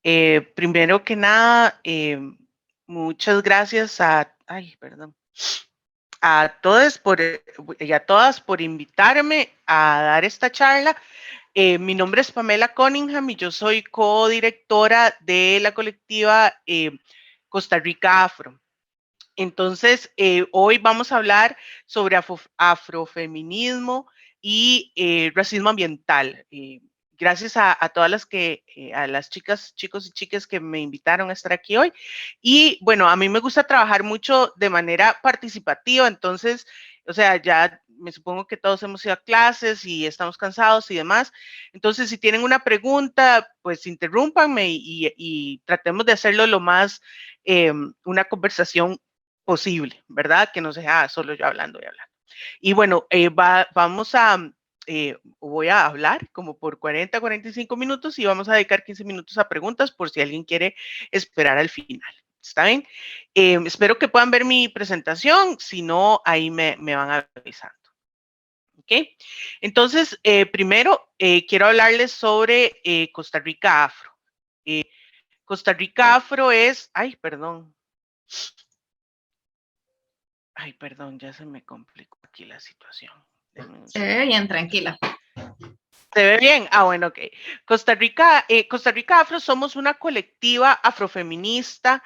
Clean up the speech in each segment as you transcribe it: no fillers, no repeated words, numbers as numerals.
Primero que nada, muchas gracias a todos y a todas por invitarme a dar esta charla. Mi nombre es Pamela Cunningham y yo soy codirectora de la colectiva Costa Rica Afro. Entonces, hoy vamos a hablar sobre afrofeminismo y racismo ambiental. Gracias a todas a las chicas, chicos y chicas que me invitaron a estar aquí hoy. Y bueno, a mí me gusta trabajar mucho de manera participativa, entonces, o sea, ya me supongo que todos hemos ido a clases y estamos cansados y demás. Entonces, si tienen una pregunta, pues interrúmpanme y tratemos de hacerlo lo más, una conversación posible, ¿verdad? Que no sea solo yo hablando y hablando. Y bueno, voy a hablar como por 40, 45 minutos y vamos a dedicar 15 minutos a preguntas por si alguien quiere esperar al final. ¿Está bien? Espero que puedan ver mi presentación, si no, ahí me van avisando. ¿Ok? Entonces, primero quiero hablarles sobre Costa Rica Afro. Costa Rica Afro es, perdón, ya se me complicó aquí la situación. Se ve bien, tranquila. ¿Se ve bien? Ah, bueno, ok. Costa Rica Afro somos una colectiva afrofeminista,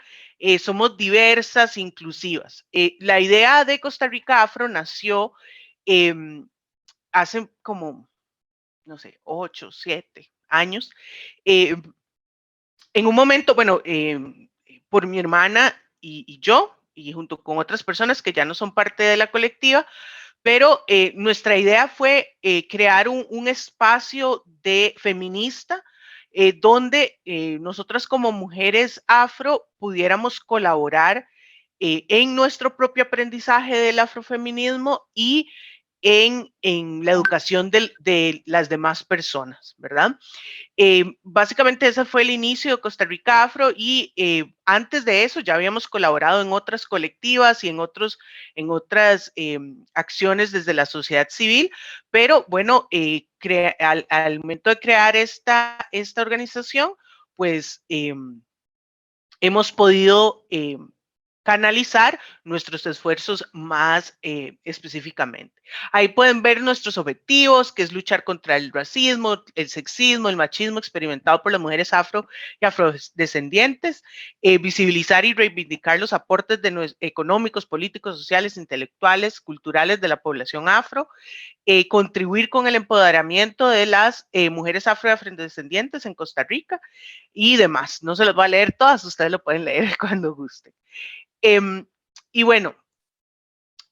somos diversas, inclusivas. La idea de Costa Rica Afro nació eh, hace como, no sé, 8, 7 años. Eh, en un momento, bueno, por mi hermana y yo, y junto con otras personas que ya no son parte de la colectiva, pero nuestra idea fue crear un espacio de feminista donde nosotras como mujeres afro pudiéramos colaborar en nuestro propio aprendizaje del afrofeminismo y en la educación de las demás personas, ¿verdad? Básicamente ese fue el inicio de Costa Rica Afro y antes de eso ya habíamos colaborado en otras colectivas y en otras acciones desde la sociedad civil, pero bueno, al momento de crear esta organización, pues hemos podido canalizar nuestros esfuerzos más específicamente. Ahí pueden ver nuestros objetivos, que es luchar contra el racismo, el sexismo, el machismo experimentado por las mujeres afro y afrodescendientes, visibilizar y reivindicar los aportes económicos, políticos, sociales, intelectuales, culturales de la población afro, contribuir con el empoderamiento de las mujeres afrodescendientes en Costa Rica y demás. No se los voy a leer todas, ustedes lo pueden leer cuando gusten. Y bueno,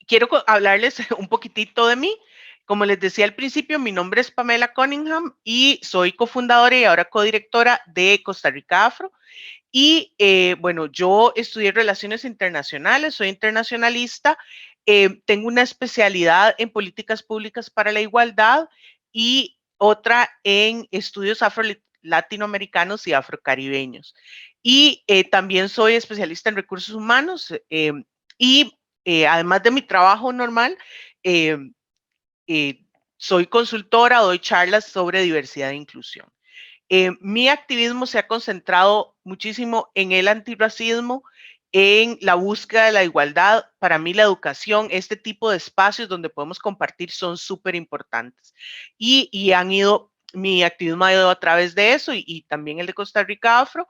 quiero hablarles un poquitito de mí. Como les decía al principio, mi nombre es Pamela Cunningham y soy cofundadora y ahora codirectora de Costa Rica Afro. Y bueno, yo estudié Relaciones Internacionales, soy internacionalista, tengo una especialidad en políticas públicas para la igualdad y otra en estudios afro-latinoamericanos y afrocaribeños. Y también soy especialista en recursos humanos y además de mi trabajo normal, eh, eh, soy consultora, doy charlas sobre diversidad e inclusión. Mi activismo se ha concentrado muchísimo en el antirracismo, en la búsqueda de la igualdad. Para mí la educación, este tipo de espacios donde podemos compartir son súper importantes. Mi activismo ha ido a través de eso y también el de Costa Rica Afro.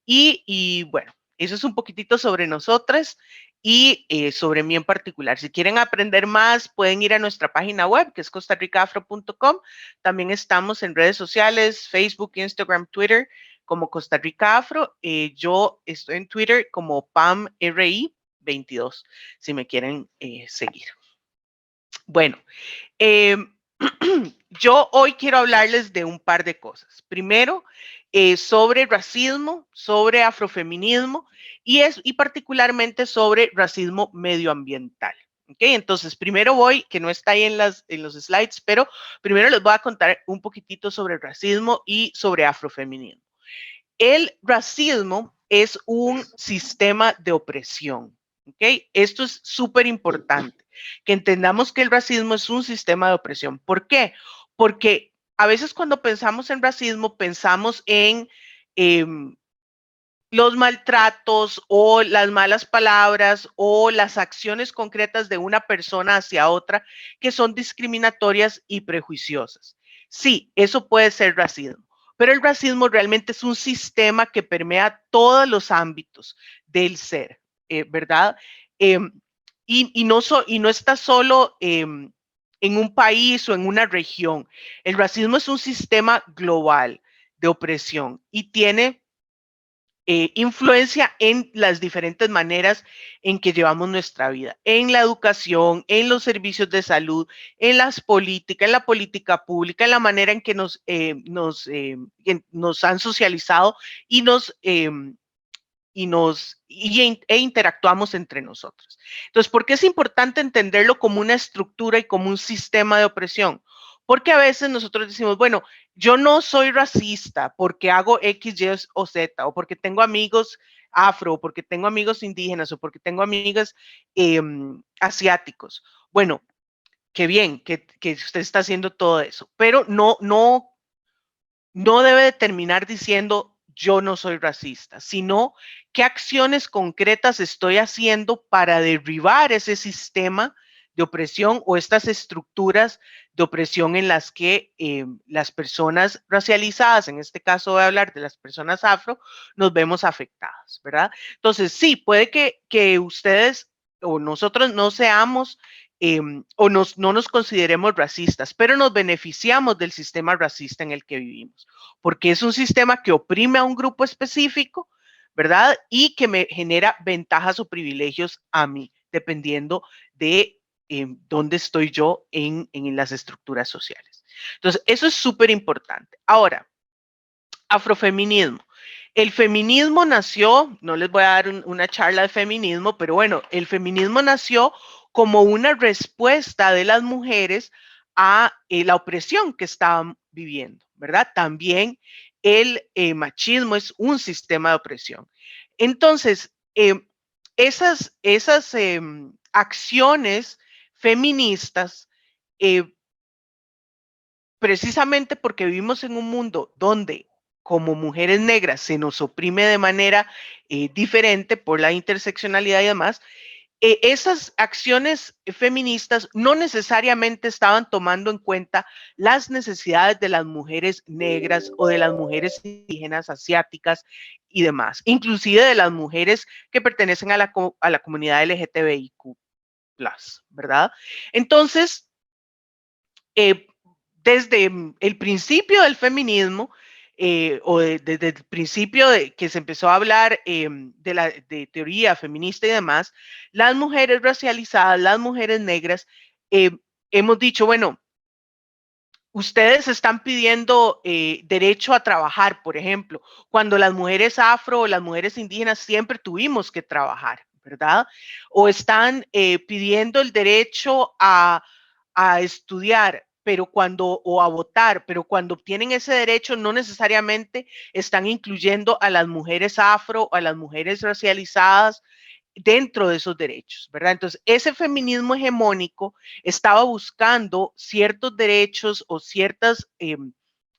Y bueno, eso es un poquitito sobre nosotras y sobre mí en particular. Si quieren aprender más, pueden ir a nuestra página web, que es costaricafro.com. También estamos en redes sociales, Facebook, Instagram, Twitter, como Costa Rica Afro. Yo estoy en Twitter como PamRI22, si me quieren seguir. Bueno, eh, yo hoy quiero hablarles de un par de cosas. Primero, sobre racismo, sobre afrofeminismo y particularmente sobre racismo medioambiental. Okay, entonces, primero que no está ahí en los slides, pero primero les voy a contar un poquitito sobre racismo y sobre afrofeminismo. El racismo es un sistema de opresión. ¿Okay? Esto es súper importante, que entendamos que el racismo es un sistema de opresión. ¿Por qué? Porque a veces cuando pensamos en racismo, pensamos en los maltratos o las malas palabras o las acciones concretas de una persona hacia otra que son discriminatorias y prejuiciosas. Sí, eso puede ser racismo, pero el racismo realmente es un sistema que permea todos los ámbitos del ser, ¿verdad? Eh, y no está solo en un país o en una región. El racismo es un sistema global de opresión y tiene influencia en las diferentes maneras en que llevamos nuestra vida, en la educación, en los servicios de salud, en las políticas, en la política pública, en la manera en que nos han socializado y e interactuamos entre nosotros. Entonces, ¿por qué es importante entenderlo como una estructura y como un sistema de opresión? Porque a veces nosotros decimos, bueno, yo no soy racista porque hago X, Y o Z, o porque tengo amigos afro, o porque tengo amigos indígenas, o porque tengo amigas asiáticos. Bueno, qué bien que usted está haciendo todo eso, pero no debe de terminar diciendo yo no soy racista, sino qué acciones concretas estoy haciendo para derribar ese sistema de opresión o estas estructuras de opresión en las que las personas racializadas, en este caso voy a hablar de las personas afro, nos vemos afectadas, ¿verdad? Entonces, sí, puede que ustedes o nosotros no seamos no nos consideremos racistas, pero nos beneficiamos del sistema racista en el que vivimos, porque es un sistema que oprime a un grupo específico, ¿verdad? Y que me genera ventajas o privilegios a mí, dependiendo de dónde estoy yo en las estructuras sociales. Entonces, eso es súper importante. Ahora, afrofeminismo. El feminismo nació, no les voy a dar una charla de feminismo, pero bueno, el feminismo nació como una respuesta de las mujeres a la opresión que estaban viviendo, ¿verdad? También el machismo es un sistema de opresión. Entonces, esas acciones feministas, precisamente porque vivimos en un mundo donde como mujeres negras se nos oprime de manera diferente por la interseccionalidad y demás, esas acciones feministas no necesariamente estaban tomando en cuenta las necesidades de las mujeres negras o de las mujeres indígenas, asiáticas y demás, inclusive de las mujeres que pertenecen a la comunidad LGTBIQ+, ¿verdad? Entonces, desde el principio del feminismo, desde el principio de que se empezó a hablar de teoría feminista y demás, las mujeres racializadas, las mujeres negras, hemos dicho, bueno, ustedes están pidiendo derecho a trabajar, por ejemplo, cuando las mujeres afro o las mujeres indígenas siempre tuvimos que trabajar, ¿verdad? O están pidiendo el derecho a estudiar, pero o a votar, pero cuando obtienen ese derecho no necesariamente están incluyendo a las mujeres afro, a las mujeres racializadas dentro de esos derechos, ¿verdad? Entonces, ese feminismo hegemónico estaba buscando ciertos derechos o ciertos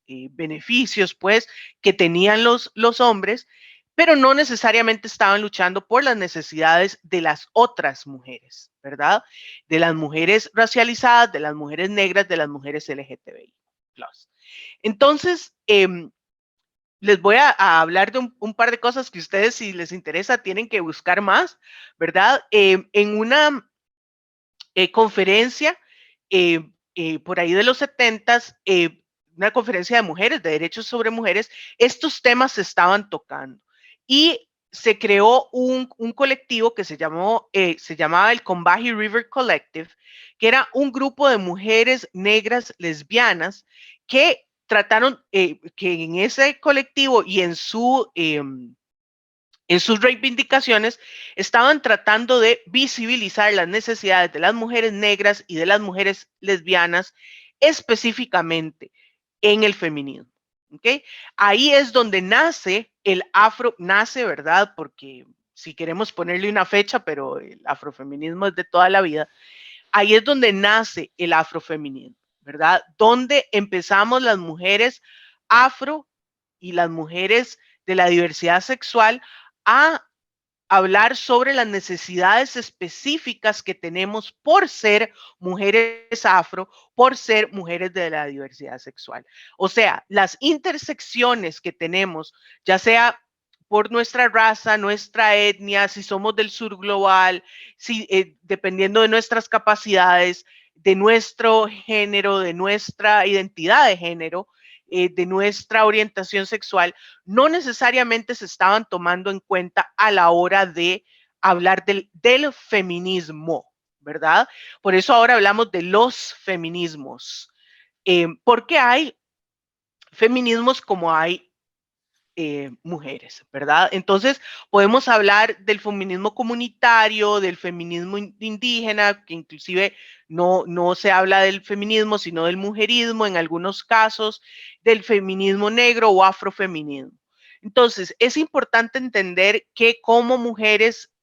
beneficios, pues, que tenían los hombres, pero no necesariamente estaban luchando por las necesidades de las otras mujeres, ¿verdad? De las mujeres racializadas, de las mujeres negras, de las mujeres LGTBI+. Entonces, les voy a hablar de un par de cosas que ustedes, si les interesa, tienen que buscar más, ¿verdad? En una conferencia por ahí de los 70s, una conferencia de mujeres, de derechos sobre mujeres, estos temas se estaban tocando. Y se creó un colectivo que se llamaba el Combahee River Collective, que era un grupo de mujeres negras lesbianas que trataron, que en ese colectivo y en sus reivindicaciones estaban tratando de visibilizar las necesidades de las mujeres negras y de las mujeres lesbianas específicamente en el feminismo. ¿Okay? Ahí es donde nace el nace, ¿verdad? Porque si queremos ponerle una fecha, pero el afrofeminismo es de toda la vida, ahí es donde nace el afrofeminismo, ¿verdad? Donde empezamos las mujeres afro y las mujeres de la diversidad sexual a hablar sobre las necesidades específicas que tenemos por ser mujeres afro, por ser mujeres de la diversidad sexual. O sea, las intersecciones que tenemos, ya sea por nuestra raza, nuestra etnia, si somos del sur global, si, dependiendo de nuestras capacidades, de nuestro género, de nuestra identidad de género, de nuestra orientación sexual, no necesariamente se estaban tomando en cuenta a la hora de hablar del feminismo, ¿verdad? Por eso ahora hablamos de los feminismos, porque hay feminismos como hay mujeres, ¿verdad? Entonces, podemos hablar del feminismo comunitario, del feminismo indígena, que inclusive no se habla del feminismo, sino del mujerismo en algunos casos, del feminismo negro o afrofeminismo. Entonces, es importante entender que como mujeres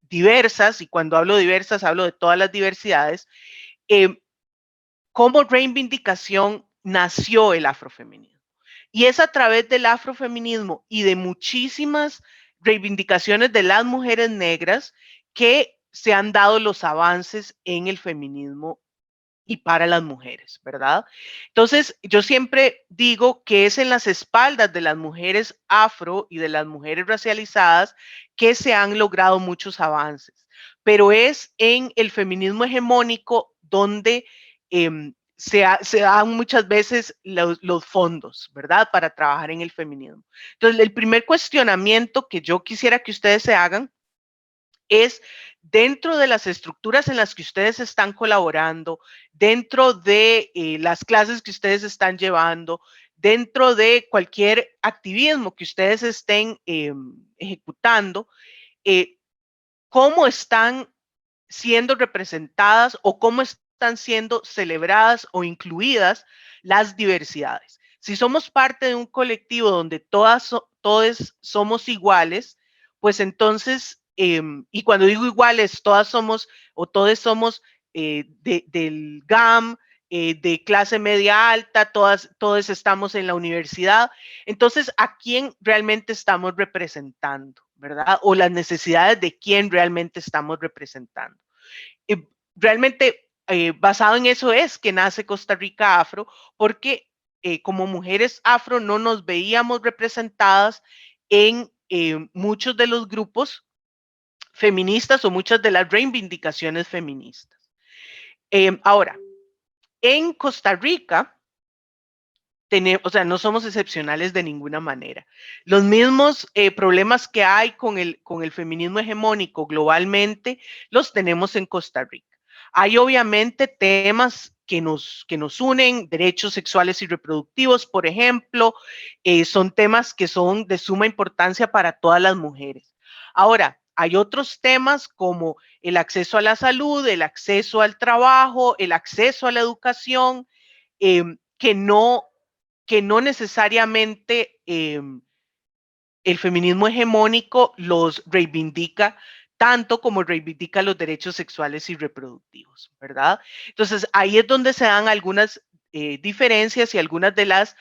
diversas, y cuando hablo diversas, hablo de todas las diversidades, como reivindicación nació el afrofeminismo. Y es a través del afrofeminismo y de muchísimas reivindicaciones de las mujeres negras que se han dado los avances en el feminismo y para las mujeres, ¿verdad? Entonces, yo siempre digo que es en las espaldas de las mujeres afro y de las mujeres racializadas que se han logrado muchos avances, pero es en el feminismo hegemónico donde se dan muchas veces los fondos, ¿verdad? Para trabajar en el feminismo. Entonces, el primer cuestionamiento que yo quisiera que ustedes se hagan es dentro de las estructuras en las que ustedes están colaborando, dentro de las clases que ustedes están llevando, dentro de cualquier activismo que ustedes estén ejecutando, cómo están siendo representadas o cómo están siendo celebradas o incluidas las diversidades. Si somos parte de un colectivo donde todos somos iguales, pues entonces, y cuando digo iguales, todas somos o todos somos del GAM, de clase media alta, todos estamos en la universidad. Entonces, ¿a quién realmente estamos representando? ¿Verdad? O las necesidades de quién realmente estamos representando. Realmente, basado en eso es que nace Costa Rica Afro, porque como mujeres afro no nos veíamos representadas en muchos de los grupos feministas o muchas de las reivindicaciones feministas. Ahora, en Costa Rica, o sea, no somos excepcionales de ninguna manera. Los mismos problemas que hay con el feminismo hegemónico globalmente, los tenemos en Costa Rica. Hay obviamente temas que nos unen, derechos sexuales y reproductivos, por ejemplo, son temas que son de suma importancia para todas las mujeres. Ahora, hay otros temas como el acceso a la salud, el acceso al trabajo, el acceso a la educación, que no necesariamente el feminismo hegemónico los reivindica tanto como reivindica los derechos sexuales y reproductivos, ¿verdad? Entonces, ahí es donde se dan algunas diferencias y algunas de las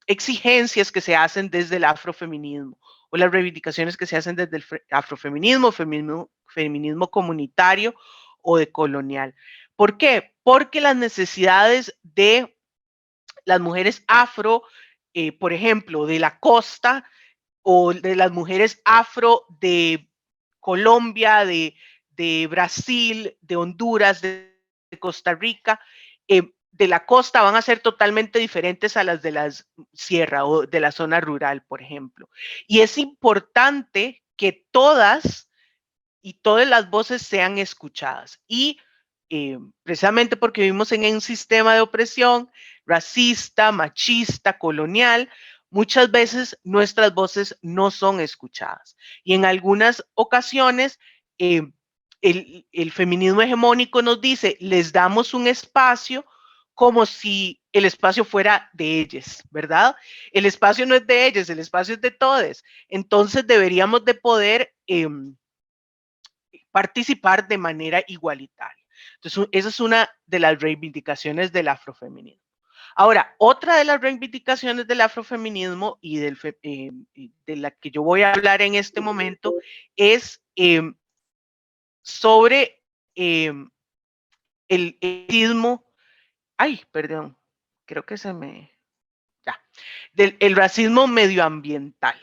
exigencias que se hacen desde el afrofeminismo o las reivindicaciones que se hacen desde el afrofeminismo, feminismo comunitario o decolonial. ¿Por qué? Porque las necesidades de las mujeres afro, por ejemplo, de la costa o de las mujeres afro de Colombia, de Brasil, de Honduras, de Costa Rica, de la costa van a ser totalmente diferentes a las de la sierra o de la zona rural, por ejemplo. Y es importante que todas y todas las voces sean escuchadas. Y precisamente porque vivimos en un sistema de opresión racista, machista, colonial, muchas veces nuestras voces no son escuchadas. Y en algunas ocasiones, el feminismo hegemónico nos dice, les damos un espacio como si el espacio fuera de ellas, ¿verdad? El espacio no es de ellas, el espacio es de todos. Entonces deberíamos de poder participar de manera igualitaria. Entonces, esa es una de las reivindicaciones del afrofeminismo. Ahora, otra de las reivindicaciones del afrofeminismo y de la que yo voy a hablar en este momento es sobre el racismo, perdón, creo que el racismo medioambiental.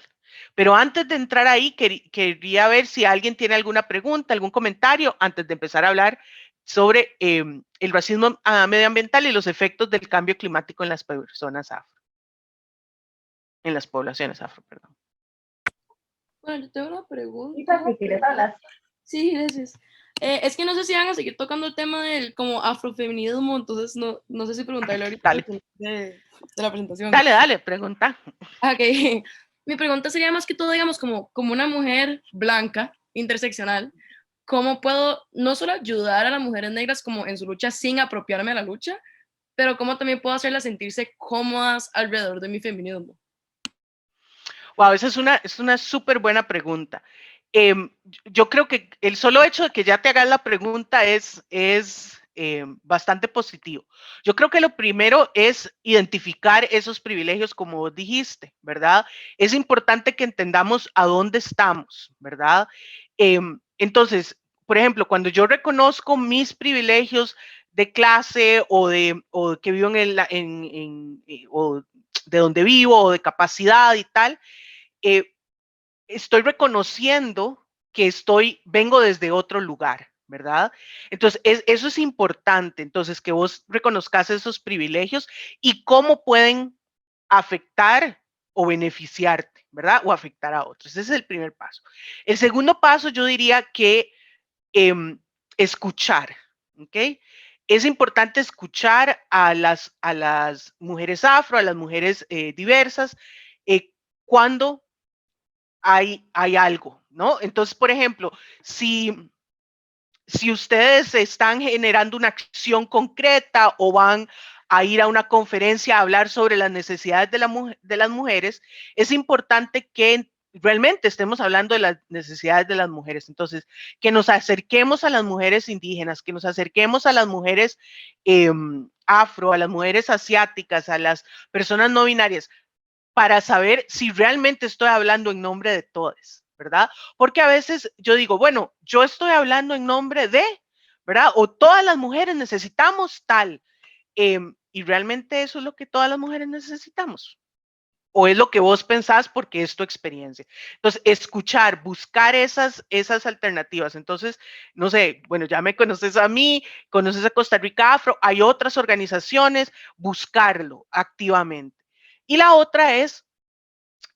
Pero antes de entrar ahí, quería ver si alguien tiene alguna pregunta, algún comentario, antes de empezar a hablar sobre el racismo medioambiental y los efectos del cambio climático en las personas afro, en las poblaciones afro, perdón. Bueno, yo tengo una pregunta. Si quieres hablar. Sí, gracias. Es que no sé si van a seguir tocando el tema del como afrofeminismo, entonces no sé si preguntarle ahorita Dale. de la presentación. Dale, pregunta. Ok. Mi pregunta sería más que todo, digamos, como una mujer blanca, interseccional, ¿cómo puedo no solo ayudar a las mujeres negras como en su lucha sin apropiarme de la lucha, pero cómo también puedo hacerlas sentirse cómodas alrededor de mi feminismo? Wow, esa es una súper buena pregunta. Yo creo que el solo hecho de que ya te hagas la pregunta es bastante positivo. Yo creo que lo primero es identificar esos privilegios, como vos dijiste, ¿verdad? Es importante que entendamos a dónde estamos, ¿verdad? Entonces, por ejemplo, cuando yo reconozco mis privilegios de clase o que vivo o de donde vivo o de capacidad y tal, estoy reconociendo que vengo desde otro lugar, ¿verdad? Entonces, eso es importante, entonces, que vos reconozcas esos privilegios y cómo pueden afectar o beneficiarte, ¿verdad? O afectar a otros. Ese es el primer paso. El segundo paso, yo diría que escuchar, ¿ok? Es importante escuchar a las mujeres afro, a las mujeres diversas, cuando hay algo, ¿no? Entonces, por ejemplo, si ustedes están generando una acción concreta o van a ir a una conferencia a hablar sobre las necesidades de las mujeres, es importante que realmente estemos hablando de las necesidades de las mujeres. Entonces, que nos acerquemos a las mujeres indígenas, que nos acerquemos a las mujeres afro, a las mujeres asiáticas, a las personas no binarias, para saber si realmente estoy hablando en nombre de todos, ¿verdad? Porque a veces yo digo, bueno, yo estoy hablando en nombre de, ¿verdad? O todas las mujeres necesitamos tal. Y realmente eso es lo que todas las mujeres necesitamos. O es lo que vos pensás porque es tu experiencia. Entonces, escuchar, buscar esas alternativas. Entonces, no sé, bueno, ya me conoces a mí, conoces a Costa Rica Afro, hay otras organizaciones, buscarlo activamente. Y la otra es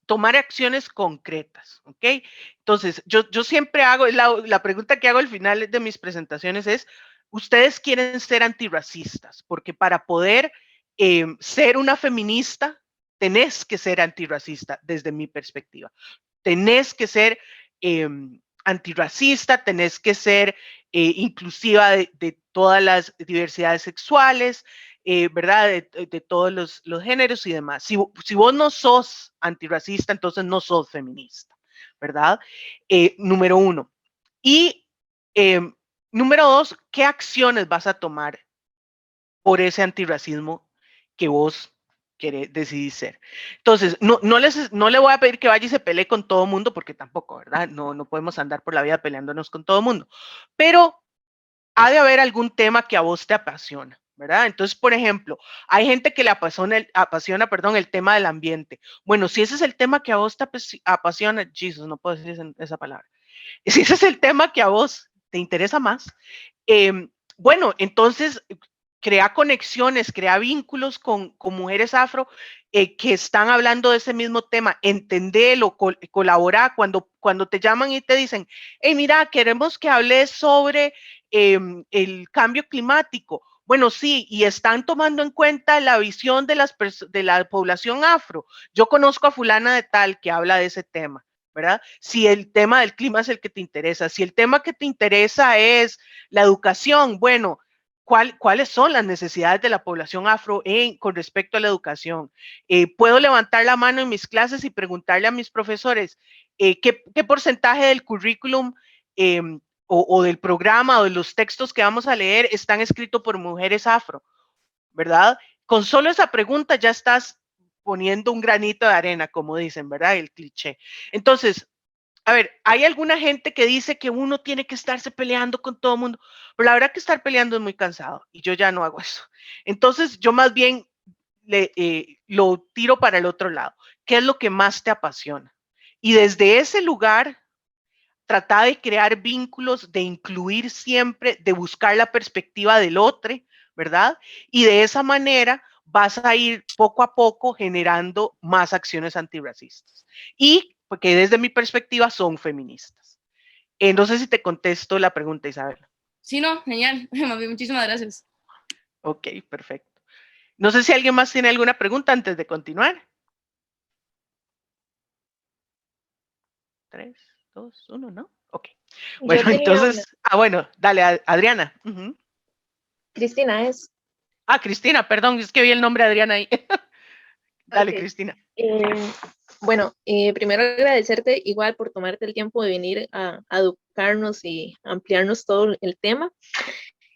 tomar acciones concretas, ¿ok? Entonces, yo siempre hago, la pregunta que hago al final de mis presentaciones es, ¿ustedes quieren ser antirracistas? Porque para poder ser una feminista, tenés que ser antirracista desde mi perspectiva. Tenés que ser antirracista, tenés que ser inclusiva de todas las diversidades sexuales, ¿verdad? De todos los géneros y demás. Si vos no sos antirracista, entonces no sos feminista, ¿verdad? Número uno. Y número dos, ¿qué acciones vas a tomar por ese antirracismo que vos decidís ser? Entonces, no le voy a pedir que vaya y se pelee con todo el mundo, porque tampoco, ¿verdad? No podemos andar por la vida peleándonos con todo el mundo. Pero ha de haber algún tema que a vos te apasiona, ¿verdad? Entonces, por ejemplo, hay gente que le apasiona, el tema del ambiente. Bueno, si ese es el tema que a vos te apasiona, Jesus, no puedo decir esa palabra. Si ese es el tema que a vos te interesa más, bueno, entonces crea conexiones, crea vínculos con mujeres afro que están hablando de ese mismo tema, entendelo, colabora cuando te llaman y te dicen, hey, mira, queremos que hables sobre el cambio climático. Bueno, sí, y están tomando en cuenta la visión de la población afro. Yo conozco a fulana de tal que habla de ese tema, ¿verdad? Si el tema del clima es el que te interesa, si el tema que te interesa es la educación, bueno, ¿cuáles son las necesidades de la población afro con respecto a la educación? Puedo levantar la mano en mis clases y preguntarle a mis profesores qué porcentaje del currículum o del programa o de los textos que vamos a leer están escritos por mujeres afro, ¿verdad? con solo esa pregunta ya estás poniendo un granito de arena, como dicen, ¿verdad? El cliché. Entonces, a ver, hay alguna gente que dice que uno tiene que estarse peleando con todo el mundo, pero la verdad que estar peleando es muy cansado y yo ya no hago eso. Entonces, yo más bien lo tiro para el otro lado. ¿Qué es lo que más te apasiona? Y desde ese lugar, trata de crear vínculos, de incluir siempre, de buscar la perspectiva del otro, ¿verdad? Y de esa manera vas a ir poco a poco generando más acciones antirracistas. Y porque desde mi perspectiva son feministas. No sé si te contesto la pregunta, Isabel. Sí, no, genial. Muchísimas gracias. Ok, perfecto. No sé si alguien más tiene alguna pregunta antes de continuar. 3, 2, 1, ¿no? Ok. Bueno, entonces, bueno, dale, Adriana. Cristina es. Cristina, perdón, es que vi el nombre de Adriana ahí. Dale, Okay. Cristina. Bueno, primero agradecerte igual por tomarte el tiempo de venir a educarnos y ampliarnos todo el tema.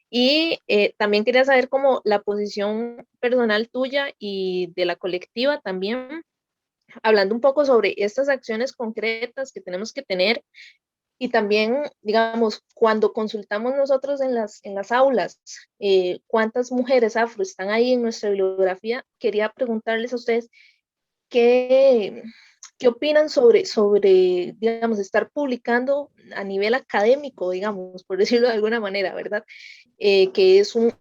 Y también quería saber cómo la posición personal tuya y de la colectiva también, hablando un poco sobre estas acciones concretas que tenemos que tener. Y también, digamos, cuando consultamos nosotros en las aulas, cuántas mujeres afro están ahí en nuestra bibliografía, quería preguntarles a ustedes qué opinan sobre, digamos, estar publicando a nivel académico, digamos, por decirlo de alguna manera, ¿verdad? Que es un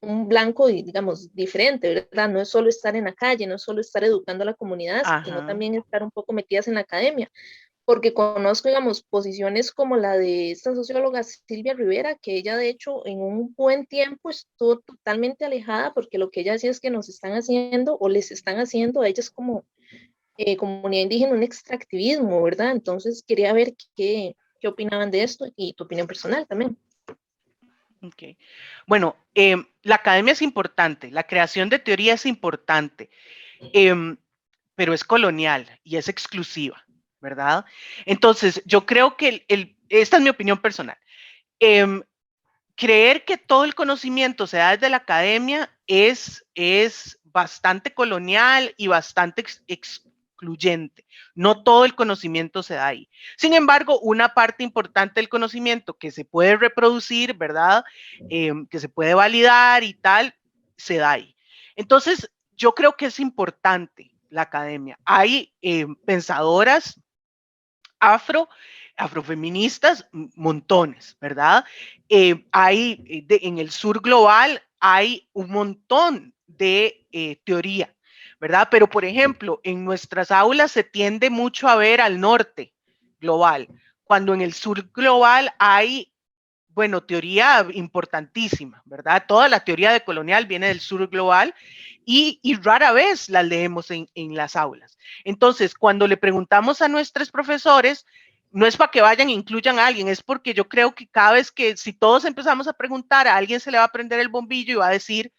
blanco, digamos, diferente, ¿verdad? No es solo estar en la calle, no es solo estar educando a la comunidad, sino también estar un poco metidas en la academia, porque conozco, digamos, posiciones como la de esta socióloga Silvia Rivera, que ella de hecho en un buen tiempo estuvo totalmente alejada, porque lo que ella hacía es que nos están haciendo o les están haciendo a ellas como comunidad indígena un extractivismo, ¿verdad? Entonces quería ver qué opinaban de esto y tu opinión personal también. Okay. Bueno, la academia es importante, la creación de teoría es importante, pero es colonial y es exclusiva, ¿verdad? Entonces, yo creo que esta es mi opinión personal. Creer que todo el conocimiento se da desde la academia es bastante colonial y bastante excluyente. No todo el conocimiento se da ahí. Sin embargo, una parte importante del conocimiento que se puede reproducir, ¿verdad? Que se puede validar y tal, se da ahí. Entonces, yo creo que es importante la academia. Hay pensadoras afrofeministas, montones, ¿verdad? En el sur global hay un montón de teoría, ¿verdad? Pero, por ejemplo, en nuestras aulas se tiende mucho a ver al norte global, cuando en el sur global hay, bueno, teoría importantísima, ¿verdad? Toda la teoría decolonial viene del sur global y rara vez la leemos en las aulas. Entonces, cuando le preguntamos a nuestros profesores, no es para que vayan e incluyan a alguien, es porque yo creo que cada vez que, si todos empezamos a preguntar, a alguien se le va a prender el bombillo y va a decir,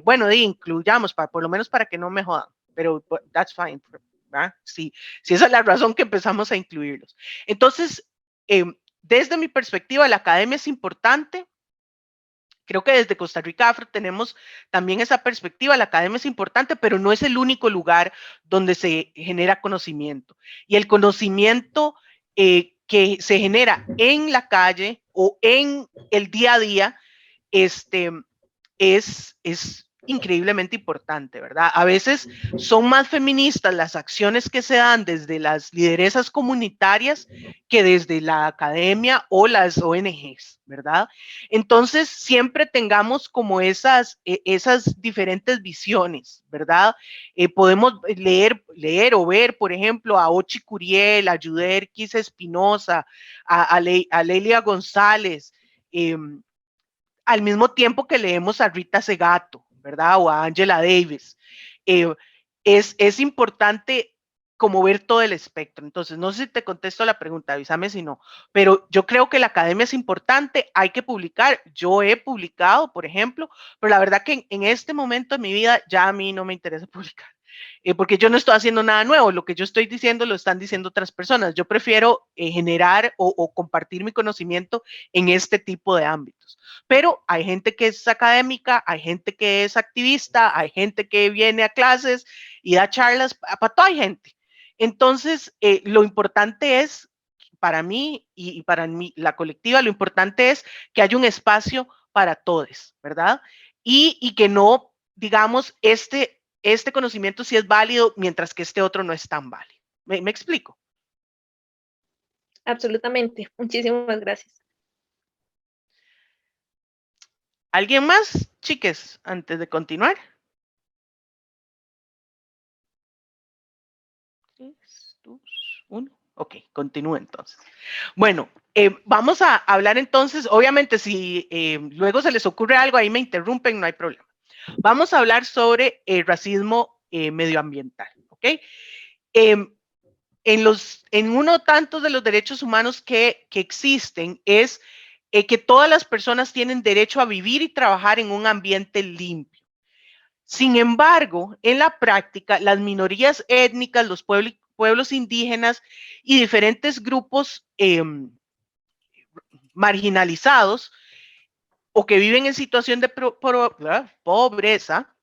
bueno, incluyamos, por lo menos para que no me jodan, pero that's fine, ¿verdad? Sí, esa es la razón que empezamos a incluirlos. Entonces, desde mi perspectiva, la academia es importante. Creo que desde Costa Rica Afro tenemos también esa perspectiva. La academia es importante, pero no es el único lugar donde se genera conocimiento. Y el conocimiento que se genera en la calle o en el día a día es increíblemente importante, ¿verdad? A veces son más feministas las acciones que se dan desde las lideresas comunitarias que desde la academia o las ONGs, ¿verdad? Entonces, siempre tengamos como esas diferentes visiones, ¿verdad? Podemos leer o ver, por ejemplo, a Ochi Curiel, a Yuderquis Espinosa, a Lelia González, al mismo tiempo que leemos a Rita Segato, ¿verdad? O a Angela Davis. Es importante como ver todo el espectro. Entonces, no sé si te contesto la pregunta, avísame si no, pero yo creo que la academia es importante, hay que publicar. Yo he publicado, por ejemplo, pero la verdad que en este momento de mi vida ya a mí no me interesa publicar. porque yo no estoy haciendo nada nuevo, lo que yo estoy diciendo lo están diciendo otras personas. Yo prefiero generar o compartir mi conocimiento en este tipo de ámbitos. Pero hay gente que es académica, hay gente que es activista, hay gente que viene a clases y da charlas, para toda gente. Entonces, lo importante es, para mí y para mí, la colectiva, lo importante es que haya un espacio para todos, ¿verdad? Y que no, digamos, este conocimiento sí es válido, mientras que este otro no es tan válido. ¿Me explico? Absolutamente. Muchísimas gracias. ¿Alguien más, chiques, antes de continuar? 3, 2, 1. Ok, continúo entonces. Bueno, vamos a hablar entonces, obviamente si luego se les ocurre algo, ahí me interrumpen, no hay problema. Vamos a hablar sobre el racismo medioambiental, ¿ok? En uno tantos de los derechos humanos que existen es que todas las personas tienen derecho a vivir y trabajar en un ambiente limpio. Sin embargo, en la práctica, las minorías étnicas, los pueblos indígenas y diferentes grupos marginalizados o que viven en situación de pobreza,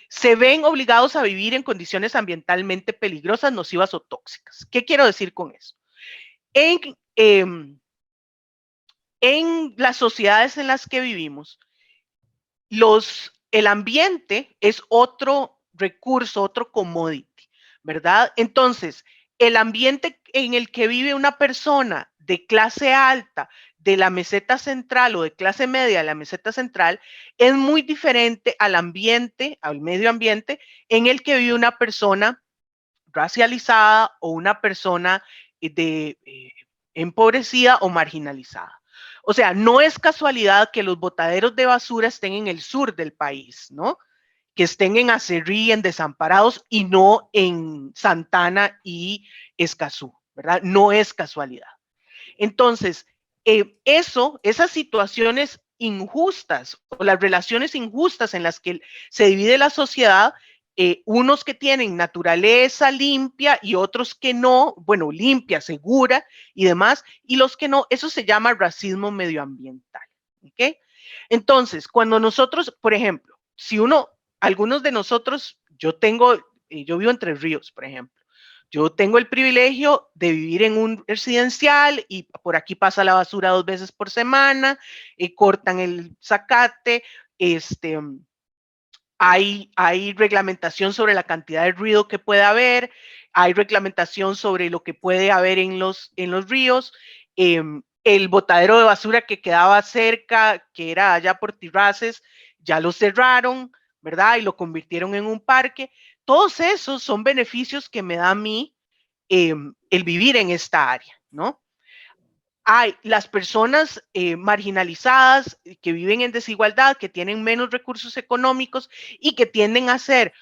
se ven obligados a vivir en condiciones ambientalmente peligrosas, nocivas o tóxicas. ¿Qué quiero decir con eso? En las sociedades en las que vivimos, el ambiente es otro recurso, otro commodity, ¿verdad? Entonces, el ambiente en el que vive una persona de clase alta, de la meseta central o de clase media de la meseta central, es muy diferente al ambiente, al medio ambiente en el que vive una persona racializada o una persona empobrecida o marginalizada. O sea, no es casualidad que los botaderos de basura estén en el sur del país, ¿no? Que estén en Acerrí, en Desamparados y no en Santana y Escazú, ¿verdad? No es casualidad. Entonces, esas situaciones injustas o las relaciones injustas en las que se divide la sociedad, unos que tienen naturaleza limpia y otros que no, bueno, limpia, segura y demás, y los que no, eso se llama racismo medioambiental. ¿Ok? Entonces, cuando nosotros, por ejemplo, si algunos de nosotros, yo vivo en Tres Ríos, por ejemplo. Yo tengo el privilegio de vivir en un residencial y por aquí pasa la basura 2 veces por semana, cortan el zacate, hay reglamentación sobre la cantidad de ruido que puede haber, hay reglamentación sobre lo que puede haber en los ríos, el botadero de basura que quedaba cerca, que era allá por Tirraces, ya lo cerraron, ¿verdad? Y lo convirtieron en un parque. Todos esos son beneficios que me da a mí el vivir en esta área, ¿no? Hay las personas marginalizadas que viven en desigualdad, que tienen menos recursos económicos y que tienden a ser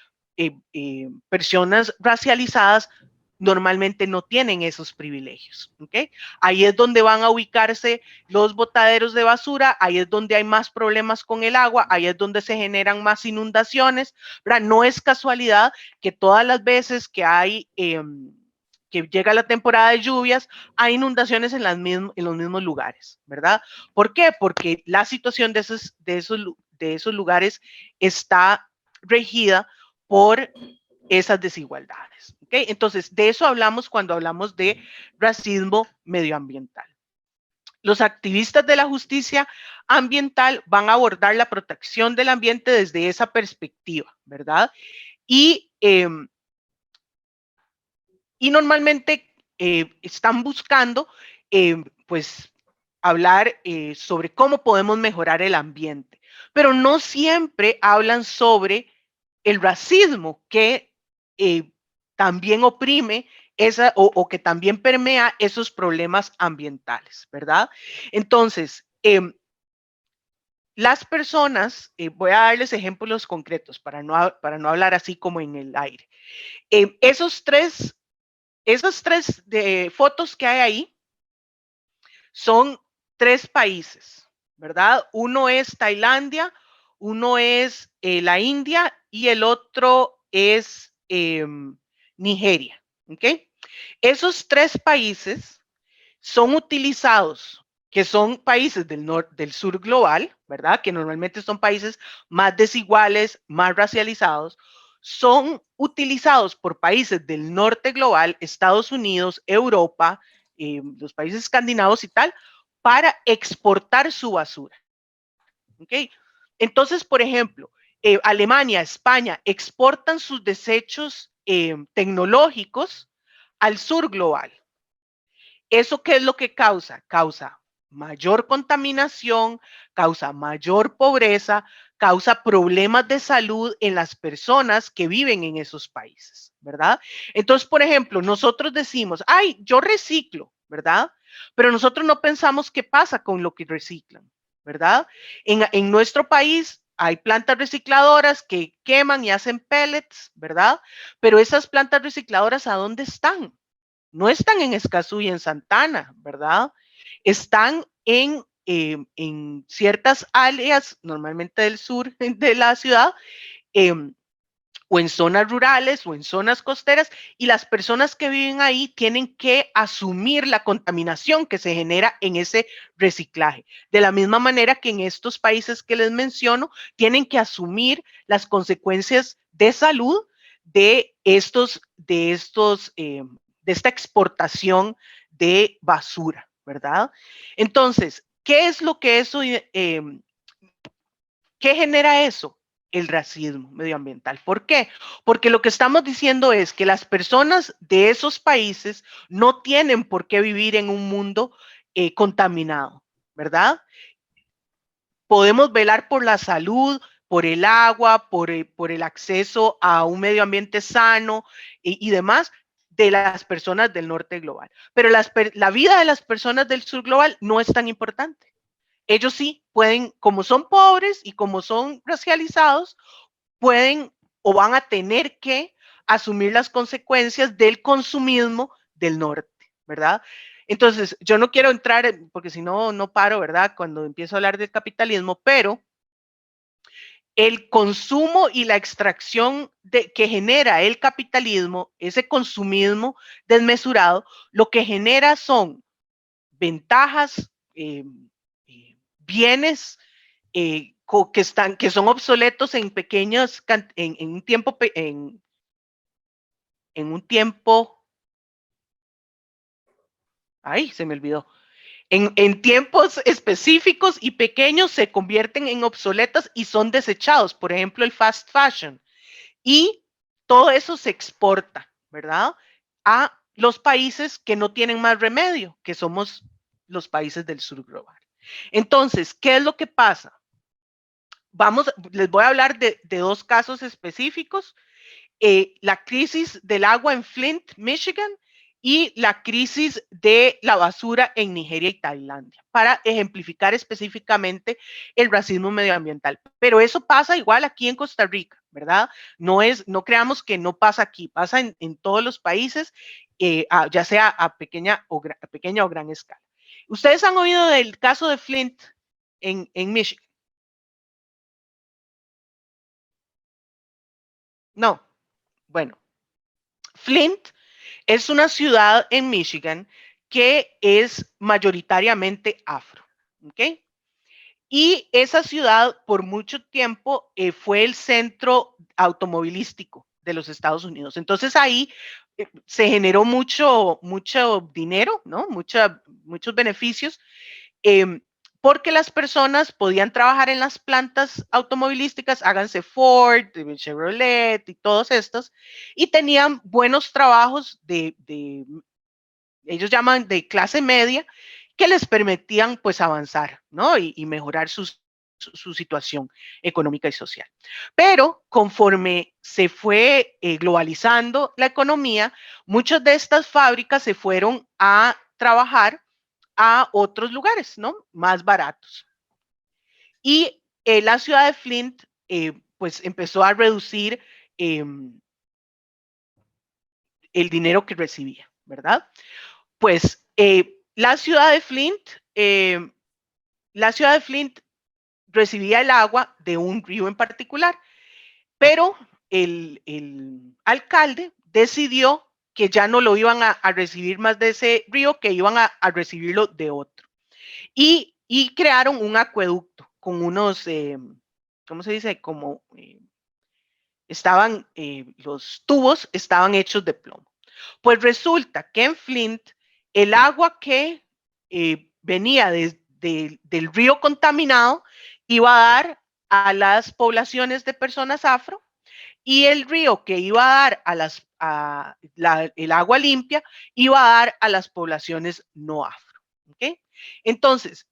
personas racializadas, normalmente no tienen esos privilegios. ¿Okay? Ahí es donde van a ubicarse los botaderos de basura, ahí es donde hay más problemas con el agua, ahí es donde se generan más inundaciones. ¿Verdad? No es casualidad que todas las veces que hay que llega la temporada de lluvias, hay inundaciones en los mismos lugares, ¿verdad? ¿Por qué? Porque la situación de esos lugares está regida por esas desigualdades. ¿Okay? Entonces, de eso hablamos cuando hablamos de racismo medioambiental. Los activistas de la justicia ambiental van a abordar la protección del ambiente desde esa perspectiva, ¿verdad? Y normalmente están buscando, pues, hablar sobre cómo podemos mejorar el ambiente, pero no siempre hablan sobre el racismo que también oprime o que también permea esos problemas ambientales, ¿verdad? Entonces, las personas, voy a darles ejemplos concretos para no hablar así como en el aire. Esas tres fotos que hay ahí son 3 países, ¿verdad? Uno es Tailandia, uno es la India y el otro es Nigeria. ¿Ok? Esos 3 países son utilizados, que son países del sur global, ¿verdad? Que normalmente son países más desiguales, más racializados, son utilizados por países del norte global, Estados Unidos, Europa, los países escandinavos y tal, para exportar su basura. ¿Ok? Entonces, por ejemplo, Alemania, España exportan sus desechos tecnológicos al sur global. ¿Eso qué es lo que causa? Causa mayor contaminación, causa mayor pobreza, causa problemas de salud en las personas que viven en esos países, ¿verdad? Entonces, por ejemplo, nosotros decimos, ay, yo reciclo, ¿verdad? Pero nosotros no pensamos qué pasa con lo que reciclan, ¿verdad? En nuestro país hay plantas recicladoras que queman y hacen pellets, ¿verdad? Pero esas plantas recicladoras, ¿a dónde están? No están en Escazú y en Santana, ¿verdad? Están en ciertas áreas, normalmente del sur de la ciudad, eh, o en zonas rurales o en zonas costeras, y las personas que viven ahí tienen que asumir la contaminación que se genera en ese reciclaje. De la misma manera que en estos países que les menciono, tienen que asumir las consecuencias de salud de esta exportación de basura, ¿verdad? Entonces, ¿qué es lo que eso, qué genera eso? El racismo medioambiental. ¿Por qué? Porque lo que estamos diciendo es que las personas de esos países no tienen por qué vivir en un mundo contaminado, ¿verdad? Podemos velar por la salud, por el agua, por el acceso a un medio ambiente sano y demás de las personas del norte global. Pero la vida de las personas del sur global no es tan importante. Ellos sí pueden, como son pobres y como son racializados, pueden o van a tener que asumir las consecuencias del consumismo del norte, ¿verdad? Entonces, yo no quiero entrar, porque si no, no paro, ¿verdad? Cuando empiezo a hablar del capitalismo, pero el consumo y la extracción que genera el capitalismo, ese consumismo desmesurado, lo que genera son ventajas, bienes que son obsoletos en pequeños, en un tiempo, en un tiempo, ay, se me olvidó, en tiempos específicos y pequeños se convierten en obsoletos y son desechados, por ejemplo, el fast fashion. Y todo eso se exporta, ¿verdad? A los países que no tienen más remedio, que somos los países del sur global. Entonces, ¿qué es lo que pasa? Les voy a hablar de 2 casos específicos. La crisis del agua en Flint, Michigan, y la crisis de la basura en Nigeria y Tailandia, para ejemplificar específicamente el racismo medioambiental. Pero eso pasa igual aquí en Costa Rica, ¿verdad? No creamos que no pasa aquí, pasa en todos los países, ya sea a pequeña o gran escala. ¿Ustedes han oído del caso de Flint en Michigan? No. Bueno, Flint es una ciudad en Michigan que es mayoritariamente afro, ¿ok? Y esa ciudad por mucho tiempo fue el centro automovilístico de los Estados Unidos. Entonces ahí se generó mucho dinero, ¿no? Muchos beneficios, eh, porque las personas podían trabajar en las plantas automovilísticas, háganse Ford, Chevrolet y todos estos, y tenían buenos trabajos ellos llaman de clase media, que les permitían pues avanzar, ¿no? Y mejorar su situación económica y social. Pero conforme se fue globalizando la economía, muchas de estas fábricas se fueron a trabajar a otros lugares, ¿no? Más baratos. Y la ciudad de Flint, pues empezó a reducir el dinero que recibía, ¿verdad? Pues la ciudad de Flint recibía el agua de un río en particular, pero el alcalde decidió que ya no lo iban a recibir más de ese río, que iban a recibirlo de otro. Y crearon un acueducto con unos, ¿cómo se dice? Como los tubos estaban hechos de plomo. Pues resulta que en Flint, el agua que venía del río contaminado iba a dar a las poblaciones de personas afro, y el río que iba a dar el agua limpia iba a dar a las poblaciones no afro. ¿Okay? Entonces,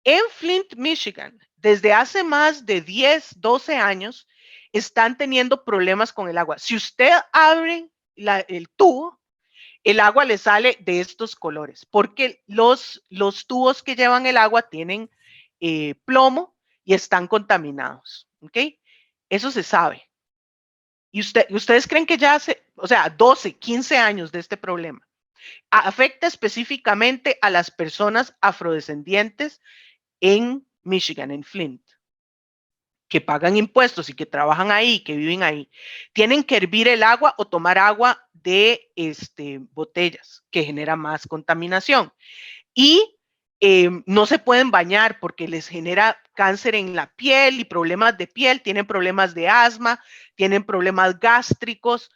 en Flint, Michigan, desde hace más de 10, 12 años, están teniendo problemas con el agua. Si usted abre el tubo, el agua le sale de estos colores, porque los tubos que llevan el agua tienen plomo y están contaminados. ¿Ok? Eso se sabe. Y ustedes creen que ya hace, o sea, 12, 15 años de este problema. Afecta específicamente a las personas afrodescendientes en Michigan, en Flint, que pagan impuestos y que trabajan ahí, que viven ahí. Tienen que hervir el agua o tomar agua de botellas, que genera más contaminación. Y no se pueden bañar porque les genera cáncer en la piel y problemas de piel, tienen problemas de asma, tienen problemas gástricos,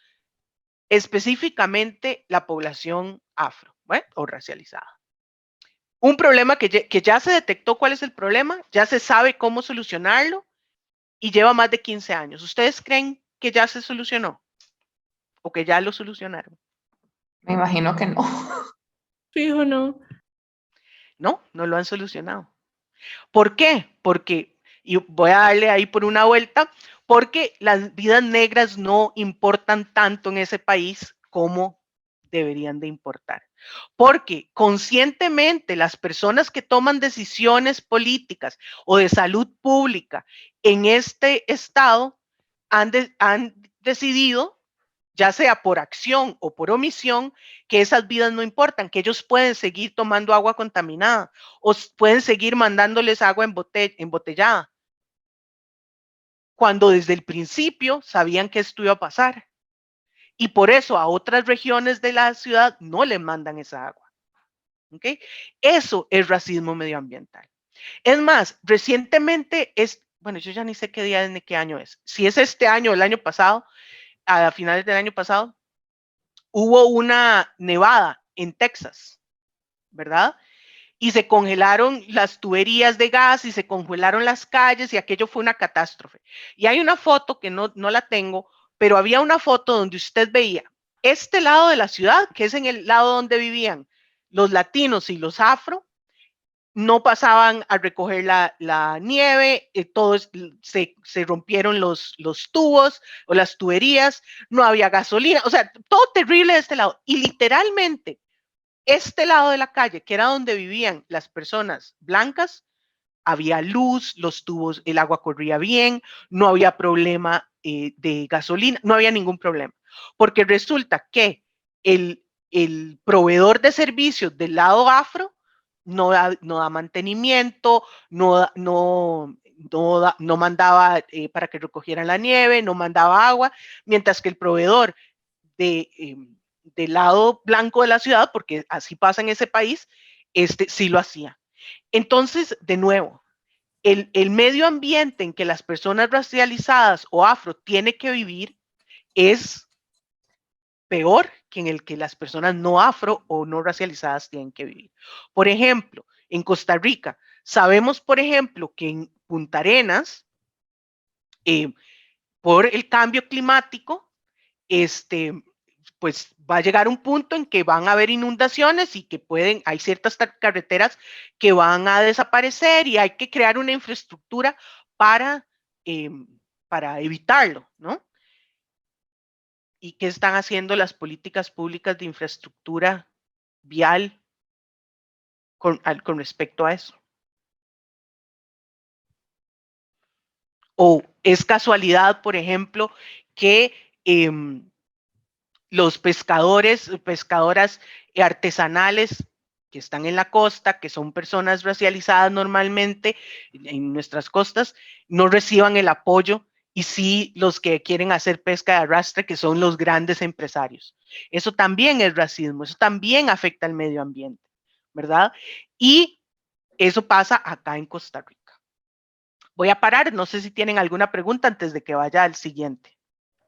específicamente la población afro, ¿bueno? O racializada. Un problema que ya se detectó cuál es el problema, ya se sabe cómo solucionarlo y lleva más de 15 años. ¿Ustedes creen que ya se solucionó? ¿O que ya lo solucionaron? Me imagino que no. Fijo, no. No, no lo han solucionado. ¿Por qué? Porque, y voy a darle ahí por una vuelta, porque las vidas negras no importan tanto en ese país como deberían de importar. Porque conscientemente las personas que toman decisiones políticas o de salud pública en este estado han decidido, ya sea por acción o por omisión, que esas vidas no importan, que ellos pueden seguir tomando agua contaminada o pueden seguir mandándoles agua embotellada, cuando desde el principio sabían que esto iba a pasar. Y por eso a otras regiones de la ciudad no le mandan esa agua. ¿Okay? Eso es racismo medioambiental. Es más, recientemente bueno, yo ya ni sé qué día ni qué año es. Si es este año o el año pasado, a finales del año pasado, hubo una nevada en Texas, ¿verdad? Y se congelaron las tuberías de gas y se congelaron las calles y aquello fue una catástrofe. Y hay una foto que no la tengo, pero había una foto donde usted veía este lado de la ciudad, que es en el lado donde vivían los latinos y los afro, no pasaban a recoger la nieve, todos se rompieron los tubos o las tuberías, no había gasolina, o sea, todo terrible de este lado. Y literalmente, este lado de la calle, que era donde vivían las personas blancas, había luz, los tubos, el agua corría bien, no había problema de gasolina, no había ningún problema. Porque resulta que el proveedor de servicios del lado afro no da mantenimiento, no mandaba para que recogieran la nieve, no mandaba agua, mientras que el proveedor del lado blanco de la ciudad, porque así pasa en ese país, sí lo hacía. Entonces, de nuevo, el medio ambiente en que las personas racializadas o afro tienen que vivir es peor que en el que las personas no afro o no racializadas tienen que vivir. Por ejemplo, en Costa Rica, sabemos, por ejemplo, que en Punta Arenas, por el cambio climático, pues va a llegar un punto en que van a haber inundaciones y que hay ciertas carreteras que van a desaparecer y hay que crear una infraestructura para evitarlo, ¿no? ¿Y qué están haciendo las políticas públicas de infraestructura vial con respecto a eso? O es casualidad, por ejemplo, que los pescadoras artesanales que están en la costa, que son personas racializadas normalmente en nuestras costas, no reciban el apoyo y sí los que quieren hacer pesca de arrastre, que son los grandes empresarios. Eso también es racismo, eso también afecta al medio ambiente, ¿verdad? Y eso pasa acá en Costa Rica. Voy a parar, no sé si tienen alguna pregunta antes de que vaya al siguiente,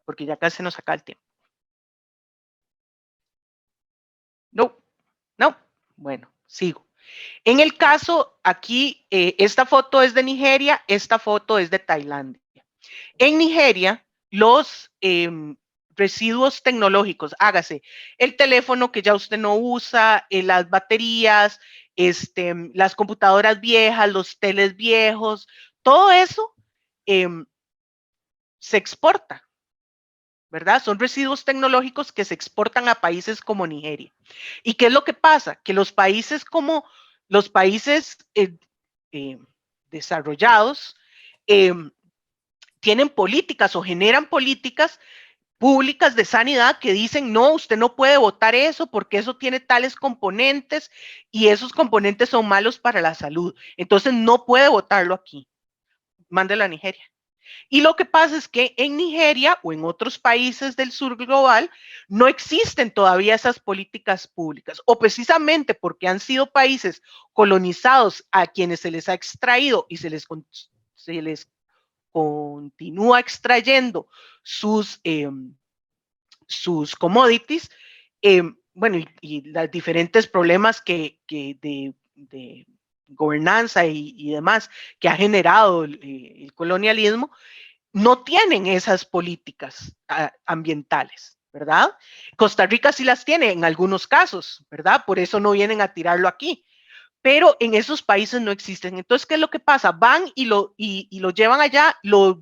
porque ya casi nos acaba el tiempo. No, no. Bueno, sigo. En el caso aquí, esta foto es de Nigeria, esta foto es de Tailandia. En Nigeria, los residuos tecnológicos, hágase el teléfono que ya usted no usa, las baterías, las computadoras viejas, los teles viejos, todo eso se exporta, ¿verdad? Son residuos tecnológicos que se exportan a países como Nigeria. ¿Y qué es lo que pasa? Que los países como los países desarrollados tienen políticas o generan políticas públicas de sanidad que dicen, no, usted no puede votar eso porque eso tiene tales componentes y esos componentes son malos para la salud. Entonces no puede votarlo aquí. Mándelo a Nigeria. Y lo que pasa es que en Nigeria o en otros países del sur global no existen todavía esas políticas públicas, o precisamente porque han sido países colonizados a quienes se les ha extraído y se les continúa extrayendo sus commodities, bueno, y los diferentes problemas que de gobernanza y demás que ha generado el colonialismo, no tienen esas políticas ambientales, ¿verdad? Costa Rica sí las tiene en algunos casos, ¿verdad? Por eso no vienen a tirarlo aquí. Pero en esos países no existen. Entonces, ¿qué es lo que pasa? Van y lo llevan allá, lo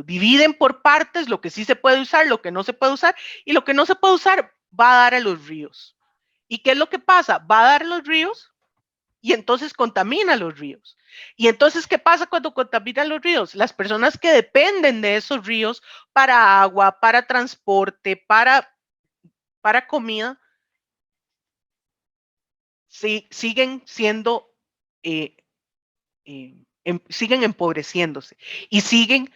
dividen por partes, lo que sí se puede usar, lo que no se puede usar, y lo que no se puede usar va a dar a los ríos. ¿Y qué es lo que pasa? Va a dar a los ríos y entonces contamina los ríos. Y entonces, ¿qué pasa cuando contaminan los ríos? Las personas que dependen de esos ríos para agua, para transporte, para comida, siguen siendo, siguen empobreciéndose y siguen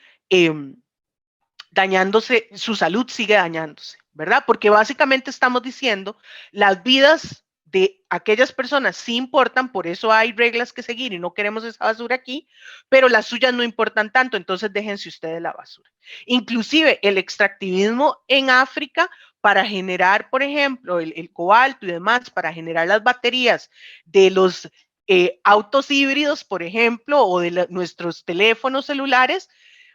dañándose, su salud sigue dañándose, ¿verdad? Porque básicamente estamos diciendo, las vidas de aquellas personas sí importan, por eso hay reglas que seguir y no queremos esa basura aquí, pero las suyas no importan tanto, entonces déjense ustedes la basura. Inclusive el extractivismo en África para generar, por ejemplo, el cobalto y demás, para generar las baterías de los autos híbridos, por ejemplo, o de nuestros teléfonos celulares,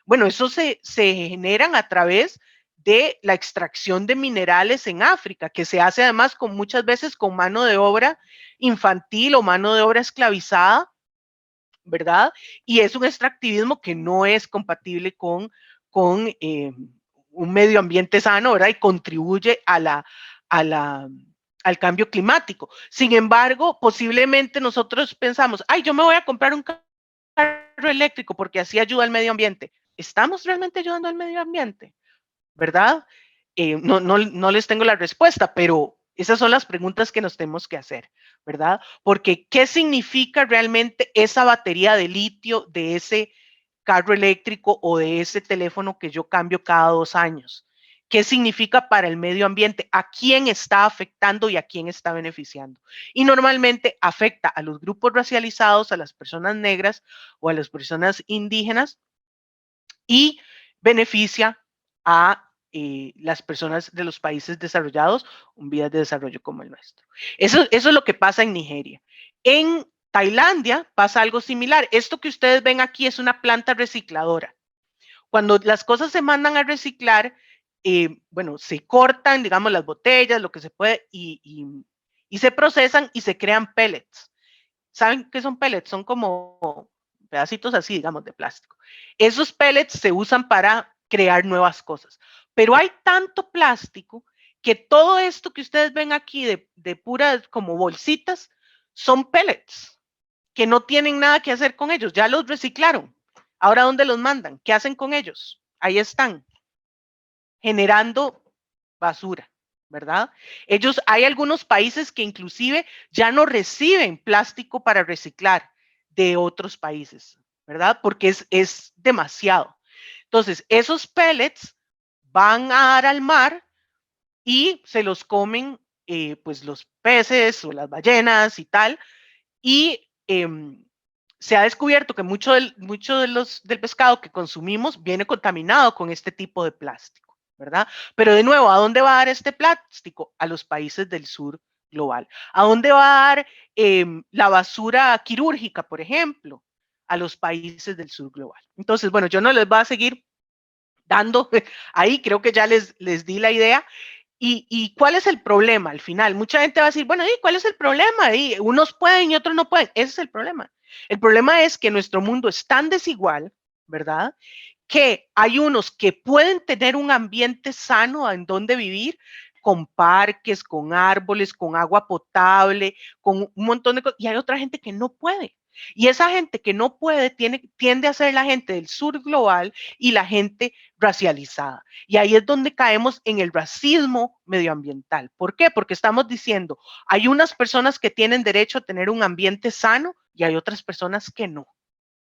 bueno, eso se generan a través de la extracción de minerales en África, que se hace además con muchas veces con mano de obra infantil o mano de obra esclavizada, ¿verdad? Y es un extractivismo que no es compatible con un medio ambiente sano, ¿verdad? Y contribuye al cambio climático. Sin embargo, posiblemente nosotros pensamos, ay, yo me voy a comprar un carro eléctrico porque así ayuda al medio ambiente. ¿Estamos realmente ayudando al medio ambiente? ¿Verdad? No les tengo la respuesta, pero esas son las preguntas que nos tenemos que hacer, ¿verdad? Porque ¿qué significa realmente esa batería de litio de ese carro eléctrico o de ese teléfono que yo cambio cada 2 años? ¿Qué significa para el medio ambiente? ¿A quién está afectando y a quién está beneficiando? Y normalmente afecta a los grupos racializados, a las personas negras o a las personas indígenas y beneficia a las personas de los países desarrollados en vías de desarrollo como el nuestro. Eso es lo que pasa en Nigeria. En Tailandia pasa algo similar. Esto que ustedes ven aquí es una planta recicladora. Cuando las cosas se mandan a reciclar, bueno, se cortan, digamos, las botellas, lo que se puede, y se procesan y se crean pellets. ¿Saben qué son pellets? Son como pedacitos así, digamos, de plástico. Esos pellets se usan para crear nuevas cosas. Pero hay tanto plástico que todo esto que ustedes ven aquí de puras como bolsitas son pellets que no tienen nada que hacer con ellos. Ya los reciclaron. Ahora, ¿dónde los mandan? ¿Qué hacen con ellos? Ahí están, generando basura, ¿verdad? Hay algunos países que inclusive ya no reciben plástico para reciclar de otros países. ¿verdad? Porque es demasiado. Entonces, esos pellets van a dar al mar y se los comen pues los peces o las ballenas y tal, y se ha descubierto que del pescado que consumimos viene contaminado con este tipo de plástico, ¿verdad? Pero de nuevo, ¿a dónde va a dar este plástico? A los países del sur global. ¿A dónde va a dar la basura quirúrgica, por ejemplo? A los países del sur global. Entonces, bueno, yo no les voy a seguir dando ahí, creo que ya les di la idea. ¿Y cuál es el problema al final? Mucha gente va a decir, bueno, ¿y cuál es el problema? Y unos pueden y otros no pueden. Ese es el problema. El problema es que nuestro mundo es tan desigual, ¿verdad? Que hay unos que pueden tener un ambiente sano en donde vivir, con parques, con árboles, con agua potable, con un montón de cosas, y hay otra gente que no puede. Y esa gente que no puede tiende a ser la gente del sur global y la gente racializada. Y ahí es donde caemos en el racismo medioambiental. ¿Por qué? Porque estamos diciendo, hay unas personas que tienen derecho a tener un ambiente sano y hay otras personas que no,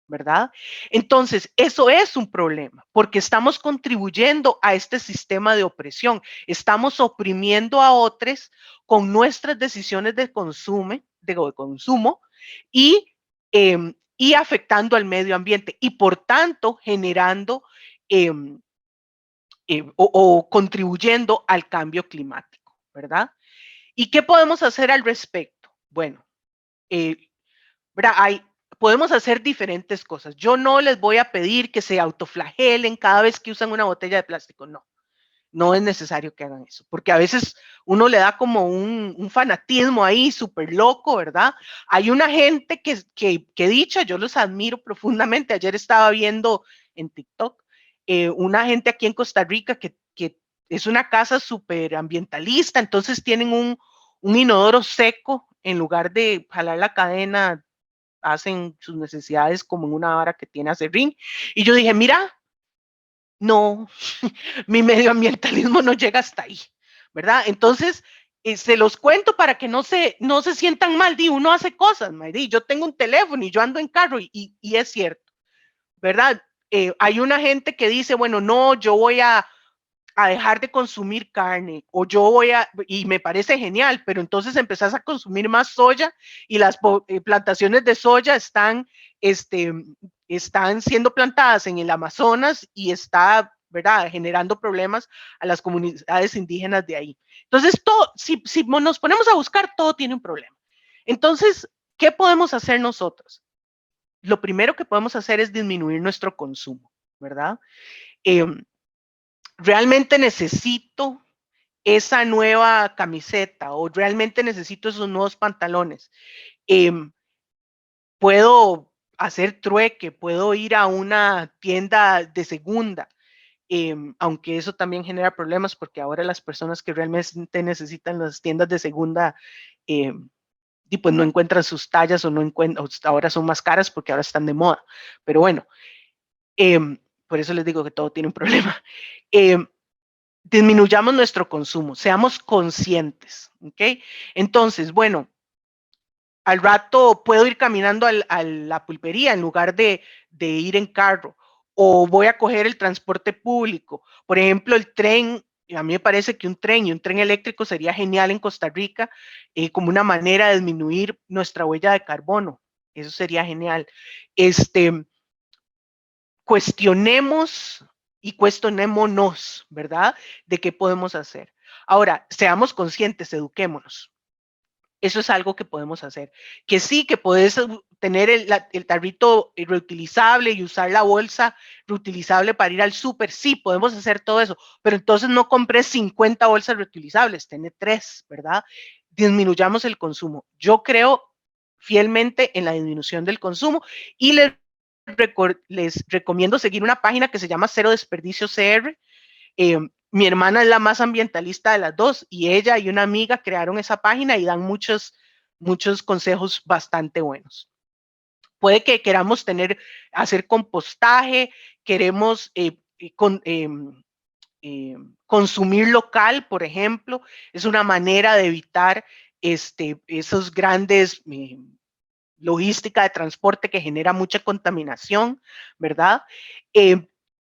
¿verdad? Entonces, eso es un problema, porque estamos contribuyendo a este sistema de opresión. Estamos oprimiendo a otros con nuestras decisiones de consumo y afectando al medio ambiente y por tanto generando o contribuyendo al cambio climático, ¿verdad? ¿Y qué podemos hacer al respecto? Bueno, ¿verdad? Podemos hacer diferentes cosas. Yo no les voy a pedir que se autoflagelen cada vez que usan una botella de plástico, no. No es necesario que hagan eso, porque a veces uno le da como un fanatismo ahí súper loco, ¿verdad? Hay una gente que dicha, yo los admiro profundamente. Ayer estaba viendo en TikTok una gente aquí en Costa Rica que es una casa súper ambientalista, entonces tienen un inodoro seco en lugar de jalar la cadena, hacen sus necesidades como en una vara que tiene acerrín. Y yo dije, mira, no, mi medioambientalismo no llega hasta ahí, ¿verdad? Entonces, se los cuento para que no se sientan mal. Uno hace cosas, yo tengo un teléfono y yo ando en carro y es cierto, ¿verdad? Hay una gente que dice, bueno, no, yo voy a dejar de consumir carne o y me parece genial, pero entonces empezás a consumir más soya y las plantaciones de soya están siendo plantadas en el Amazonas y está, ¿verdad?, generando problemas a las comunidades indígenas de ahí. Entonces, si nos ponemos a buscar, todo tiene un problema. Entonces, ¿qué podemos hacer nosotros? Lo primero que podemos hacer es disminuir nuestro consumo, ¿verdad? Realmente necesito esa nueva camiseta o realmente necesito esos nuevos pantalones. Puedo hacer trueque, puedo ir a una tienda de segunda, aunque eso también genera problemas porque ahora las personas que realmente necesitan las tiendas de segunda y pues no encuentran sus tallas o no encuentran, ahora son más caras porque ahora están de moda. Pero bueno, por eso les digo que todo tiene un problema. Disminuyamos nuestro consumo, seamos conscientes, ¿ok? Entonces, bueno, al rato puedo ir caminando a la pulpería en lugar de ir en carro, o voy a coger el transporte público. Por ejemplo, el tren, a mí me parece que un tren eléctrico sería genial en Costa Rica como una manera de disminuir nuestra huella de carbono. Eso sería genial. Cuestionemos y cuestionémonos, ¿verdad? De qué podemos hacer. Ahora, seamos conscientes, eduquémonos. Eso es algo que podemos hacer. Que sí, que puedes tener el tarrito reutilizable y usar la bolsa reutilizable para ir al súper. Sí, podemos hacer todo eso, pero entonces no compres 50 bolsas reutilizables, ten 3, ¿verdad? Disminuyamos el consumo. Yo creo fielmente en la disminución del consumo y les recomiendo seguir una página que se llama Cero Desperdicio CR. Mi hermana es la más ambientalista de las dos y ella y una amiga crearon esa página y dan muchos consejos bastante buenos. Puede que queramos hacer compostaje, queremos consumir local, por ejemplo, es una manera de evitar esos grandes logística de transporte que genera mucha contaminación, ¿verdad?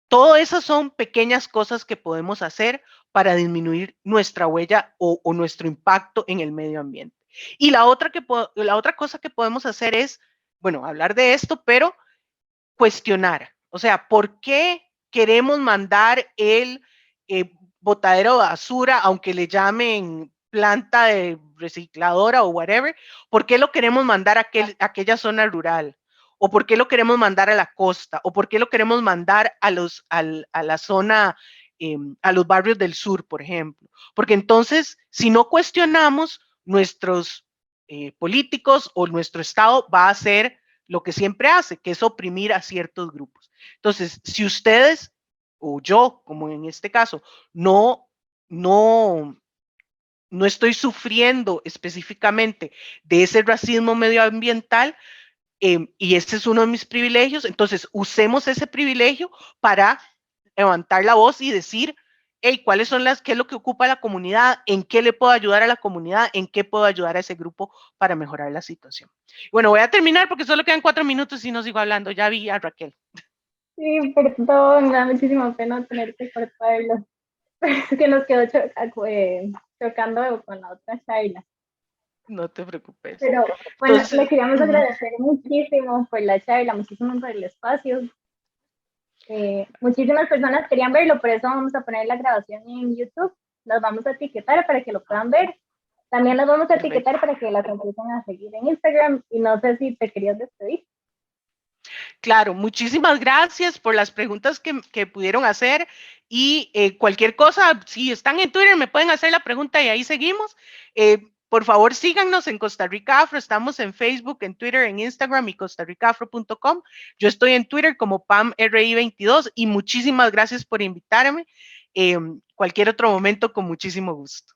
Todas esas son pequeñas cosas que podemos hacer para disminuir nuestra huella o nuestro impacto en el medio ambiente. Y la otra cosa que podemos hacer es, bueno, hablar de esto, pero cuestionar. O sea, ¿por qué queremos mandar el botadero de basura, aunque le llamen planta de recicladora o whatever? ¿Por qué lo queremos mandar a aquella zona rural? ¿O por qué lo queremos mandar a la costa? ¿O por qué lo queremos mandar a la zona, a los barrios del sur, por ejemplo? Porque entonces, si no cuestionamos, nuestros políticos o nuestro Estado va a hacer lo que siempre hace, que es oprimir a ciertos grupos. Entonces, si ustedes o yo, como en este caso, no estoy sufriendo específicamente de ese racismo medioambiental, y este es uno de mis privilegios, entonces usemos ese privilegio para levantar la voz y decir, hey, ¿cuáles son qué es lo que ocupa la comunidad? ¿En qué le puedo ayudar a la comunidad? ¿En qué puedo ayudar a ese grupo para mejorar la situación? Bueno, voy a terminar porque solo quedan 4 minutos y no sigo hablando. Ya vi a Raquel. Sí, perdón, me da muchísima pena tener que cortarlo. Es que nos quedó chocando con la otra Shaila. No te preocupes. Pero bueno, Entonces, le queríamos agradecer muchísimo por la charla, muchísimo por el espacio. Muchísimas personas querían verlo, por eso vamos a poner la grabación en YouTube. Las vamos a etiquetar para que lo puedan ver. También las vamos a etiquetar para que las empiecen a seguir en Instagram. Y no sé si te querías despedir. Claro, muchísimas gracias por las preguntas que pudieron hacer y cualquier cosa, si están en Twitter me pueden hacer la pregunta y ahí seguimos. Por favor, síganos en Costa Rica Afro, estamos en Facebook, en Twitter, en Instagram y costarricaafro.com. Yo estoy en Twitter como PamRI22 y muchísimas gracias por invitarme. Cualquier otro momento, con muchísimo gusto.